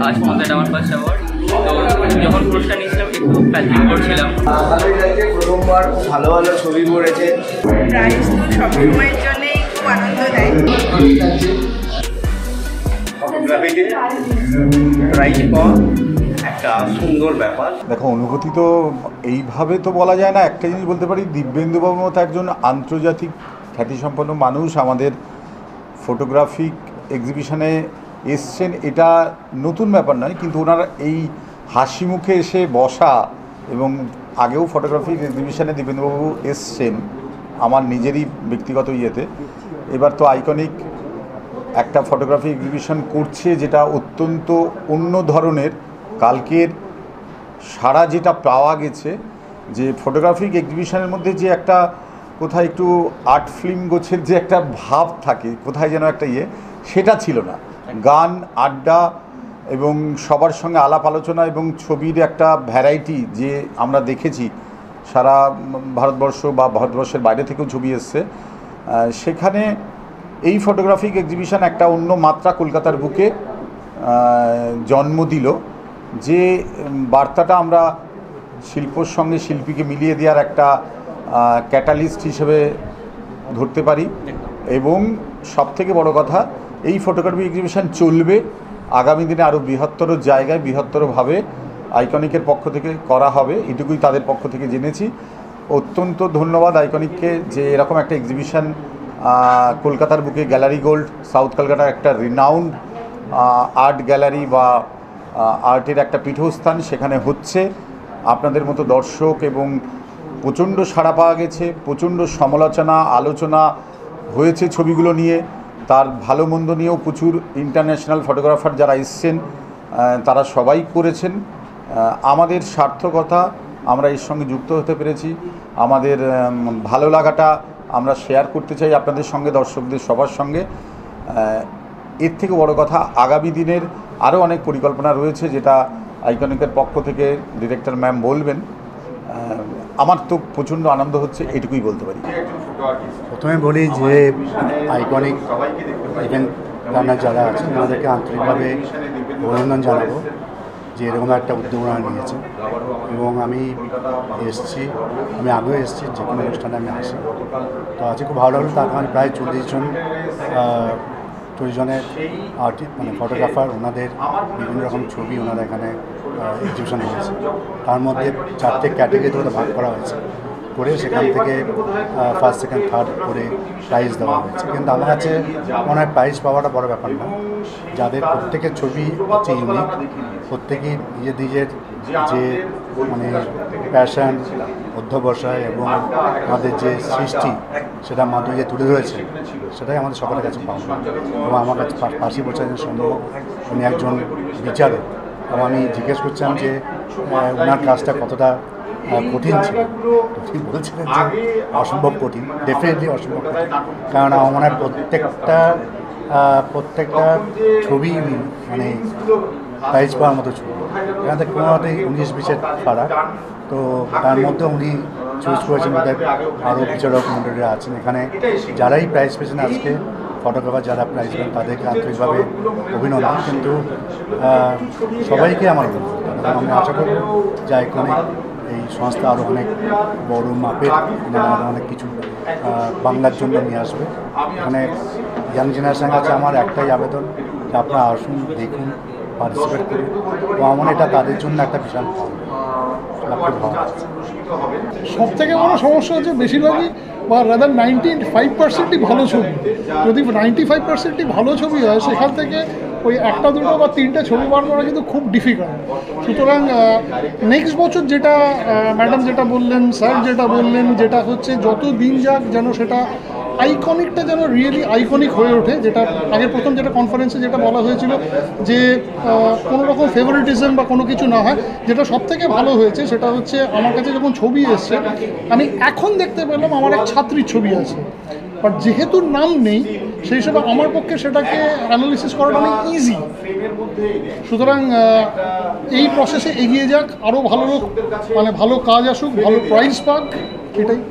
আজ পর্যন্ত এটা আমার ফার্স্ট অ্যাওয়ার্ড। তো যখন পুরস্কার নিয়েছিলাম একটু প্যান্টিং করছিলাম। ভালোই লাগছে, প্রথমবার ভালো ভালো ছবি পড়েছে। প্রাইজ তো সবসময়ের জন্যই খুব আনন্দ দেয়। ফটোগ্রাফিতে প্রাইজ পাওয়া একটা সুন্দর ব্যাপার। দেখো, অনুভূতি তো এইভাবে তো বলা যায় না। একটা জিনিস বলতে পারি, দিব্যেন্দুবাবুর মতো একজন আন্তর্জাতিক খ্যাতিসম্পন্ন মানুষ আমাদের ফটোগ্রাফিক এক্সিবিশনে এসছেন, এটা নতুন ব্যাপার নয়। কিন্তু ওনার এই হাসি মুখে এসে বসা, এবং আগেও ফটোগ্রাফিক এক্সিবিশনে দিব্যেন্দুবাবু এসছেন আমার নিজেরই ব্যক্তিগত ইয়েতে। এবার তো আইকনিক একটা ফটোগ্রাফি এক্সিবিশন করছে, যেটা অত্যন্ত অন্য ধরনের। কালকের সারা যেটা পাওয়া গেছে, যে ফটোগ্রাফিক এক্সিবিশনের মধ্যে যে একটা কোথায় একটু আর্ট ফিল্ম গোছের যে একটা ভাব থাকে, কোথায় যেন একটা সেটা ছিল না। গান, আড্ডা এবং সবার সঙ্গে আলাপ আলোচনা এবং ছবির একটা ভ্যারাইটি যে আমরা দেখেছি, সারা ভারতবর্ষ বা ভারতবর্ষের বাইরে থেকেও ছবি এসছে। সেখানে এই ফটোগ্রাফিক এক্সিবিশন একটা অন্য মাত্রা কলকাতার বুকে জন্ম দিল। যে বার্তাটা আমরা শিল্পর সঙ্গে শিল্পীকে মিলিয়ে দেওয়ার একটা ক্যাটালিস্ট হিসেবে ধরতে পারি। এবং সবথেকে বড় কথা, এই ফটোগ্রাফি এক্সিবিশন চলবে আগামী দিনে আরও বৃহত্তর জায়গায়, বৃহত্তরভাবে আইকনিকের পক্ষ থেকে করা হবে, এটুকুই তাদের পক্ষ থেকে জেনেছি। অত্যন্ত ধন্যবাদ আইকনিককে যে এরকম একটা এক্সিবিশন কলকাতার বুকে, গ্যালারি গোল্ড সাউথ কলকাতার একটা রিনাউন্ড আর্ট গ্যালারি বা আর্টের একটা পীঠস্থান, সেখানে হচ্ছে। আপনাদের মতো দর্শক এবং প্রচণ্ড সাড়া পাওয়া গেছে, প্রচণ্ড সমালোচনা আলোচনা হয়েছে ছবিগুলো নিয়ে, তার ভালো মন্দ নিয়েও প্রচুর ইন্টারন্যাশনাল ফটোগ্রাফার যারা এসছেন তারা সবাই করেছেন। আমাদের সার্থকতা, আমরা এর সঙ্গে যুক্ত হতে পেরেছি, আমাদের ভালো লাগাটা আমরা শেয়ার করতে চাই আপনাদের সঙ্গে, দর্শকদের সবার সঙ্গে। এর থেকে বড় কথা, আগামী দিনের আরও অনেক পরিকল্পনা রয়েছে, যেটা আইকনিকের পক্ষ থেকে ডিরেক্টর ম্যাম বলবেন। আমার তো প্রচণ্ড আনন্দ হচ্ছে, এটুকুই বলতে পারি। প্রথমে বলি যে আইকনিক ইভেন্ট প্ল্যানার যারা আছেন ওনাদেরকে আন্তরিকভাবে অভিনন্দন জানাবো যে এরকম একটা উদ্যোগ ওনারা নিয়েছে। এবং আমি এসেছি, আমি আগেও এসেছি, যে কোনো অনুষ্ঠানে আমি আসি। তো আজকে খুব ভালো লাগলো। তার কারণে প্রায় 40 জনের আর্টিস্ট মানে ফটোগ্রাফার, ওনাদের বিভিন্ন রকম ছবি ওনারা এখানে এক্সিবিশনে হয়েছে। তার মধ্যে 4টে ক্যাটাগরিতে ওটা ভাগ করা হয়েছে, করে সেখান থেকে ফার্স্ট, সেকেন্ড, থার্ড করে প্রাইজ দেওয়া হয়েছে। কিন্তু আমার কাছে মনে হয় প্রাইজ পাওয়াটা বড় ব্যাপার না। যাদের প্রত্যেকের ছবি হচ্ছে ইউনিক, প্রত্যেকেই নিজের যে মানে প্যাশন, অধ্যবসায় এবং আমাদের যে সৃষ্টি, সেটা মাধ্যমে তুলে ধরেছে, সেটাই আমাদের সকলের কাছে পাওয়া। এবং আমার কাছে পাশে বছর সম্ভব উনি একজন বিচারক, এবং আমি জিজ্ঞেস করছিলাম যে ওনার কাজটা কতটা কঠিন ছিল। তো ঠিক বলছিলেন যে অসম্ভব কঠিন, ডেফিনেটলি অসম্ভব কঠিন। কারণ আমার মনে হয় প্রত্যেকটা ছবি মানে প্রাইজ পাওয়ার মতো ছবি। এখান থেকে কোনোভাবেই 19-20 ফারাক। তো তার মধ্যে উনি চুজ করেছেন, ওদের আরও বিচারক মণ্ডলীরা আছেন এখানে, যারাই প্রাইজ পেয়েছেন আজকে, ফটোগ্রাফার যারা প্রাইজ পেন তাদেরকে আন্তরিকভাবে অভিনন্দন। কিন্তু সবাইকে আমার অভিনন্দন। আমি আশা করব যে আইকনিক এই সংস্থা আরও অনেক বড় মাপের অনেক কিছু বাংলার জন্য নিয়ে আসবে। এখানে ইয়াং জেনারেশনের কাছে আমার একটাই আবেদন যে আপনারা আসুন, দেখুন, পার্টিসিপেট করুন। তো আমার এটা তাদের জন্য একটা বিশাল সব থেকে বড় সমস্যা হচ্ছে বেশিরভাগই বা রাদার 95%ই ভালো ছবি। যদি 95%ই ভালো ছবি হয়, সেখান থেকে ওই একটা, দুটো বা তিনটে ছবি বার করা কিন্তু খুব ডিফিকাল্ট। সুতরাং নেক্সট বছর যেটা ম্যাডাম যেটা বললেন, স্যার যেটা বললেন, যেটা হচ্ছে যত দিন যাক যেন সেটা আইকনিকটা যেন রিয়েলি আইকনিক হয়ে ওঠে। যেটা আগে প্রথম যেটা কনফারেন্সে যেটা বলা হয়েছিল যে কোনো রকম ফেভারিটিজম বা কোনো কিছু না হয়, যেটা সব থেকে ভালো হয়েছে সেটা হচ্ছে আমার কাছে যখন ছবি এসছে, আমি এখন দেখতে পেলাম আমার এক ছাত্রীর ছবি আছে, বাট যেহেতু নাম নেই সেই হিসাবে আমার পক্ষে সেটাকে অ্যানালিসিস করাটা অনেক ইজি। সুতরাং এই প্রসেসে এগিয়ে যাক, আরও ভালো লোক মানে ভালো কাজ আসুক, ভালো প্রাইজ পাক, এটাই।